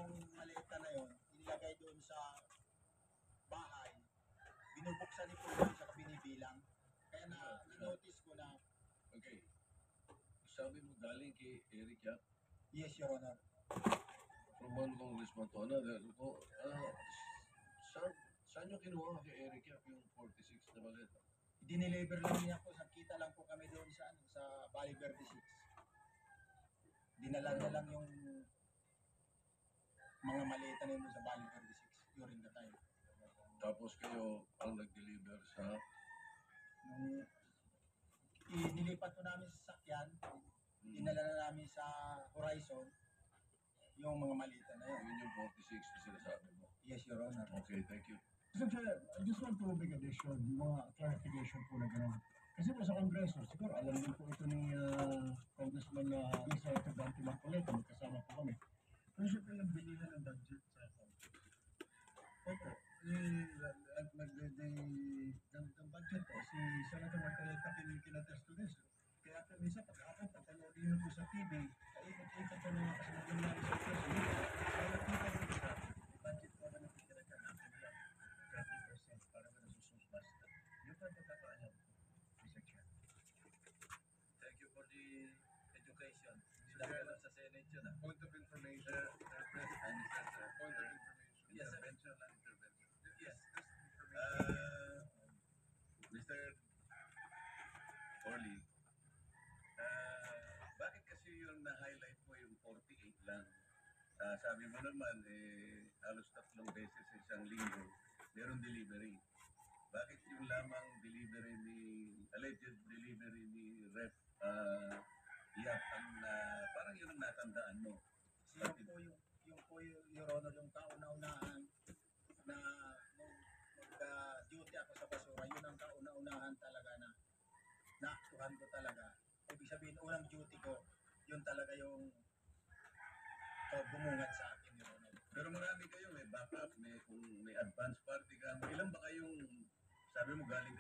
yung maleta na yun, inilagay doon sa bahay, binubuksan ni Pulong sa binibilang. Kaya na-notice ko na, Okay. Sabi mo galing kay Eric Yap yes, Your Honor. from one congressman to another. Saan nyo kinuha kay Eric Yap yung 46 na maleta? Dineliver lang niya po, nakita lang po kami doon sa, sa Valley Verde 6. Dinala niya lang yung mga maleta na yun sa Valley Verde 6 during the time. Tapos kayo ang nag-deliver sa Nung inilipat po namin sa sakyan, dinala na namin sa Horizon yung mga maleta na yun. yun yung 46 na sinasabi mo. Yes, Your Honor. Okay, thank you. Mr. Chair, I just want to make addition, mga clarification po na gano'n. Kasi po sa Kongreso, siguro alam din po ito ni Congressman Senator Dante Marcoleta, magkasama po kami. Pero siya po yung bilihan ng budget sa Congress. Opo, ng budget po, si Senator Marcoleta kinatas to this. Kaya po minsan pag-aapon, pagpanoodin nyo po sa TV, ikot-ikot po mga kasunod namin sa Congress. Kaya nakita nyo po sa budget po na nakikita namin lang. 30% para na susunod basta. Yung pa pagkakaalam, Mr. Chair. Thank you for the education. Sinagalan sa Senate yun ah. Point of information. Point of information. Yes, sir. Intervention and intervention. Yes. Just information. Mr. Orly, bakit kasi yung na-highlight mo yung 48 lang? Sabi mo naman, halos 3 beses sa isang linggo, meron delivery. Bakit yung lamang delivery alleged delivery ni Rep. Yap, parang yun ang natandaan mo? Yung po yung Your Honor, yung kauna-unahan na nung mag-duty ako sa basura, yun ang kauna-unahan talaga na naaktuhan ko talaga. Ibig sabihin, unang duty ko, yun talaga yung bumungad sa akin, Your Honor. Pero marami kayo, may backup, kung may advance party ka, ilan ba kayong, sabi mo galing ka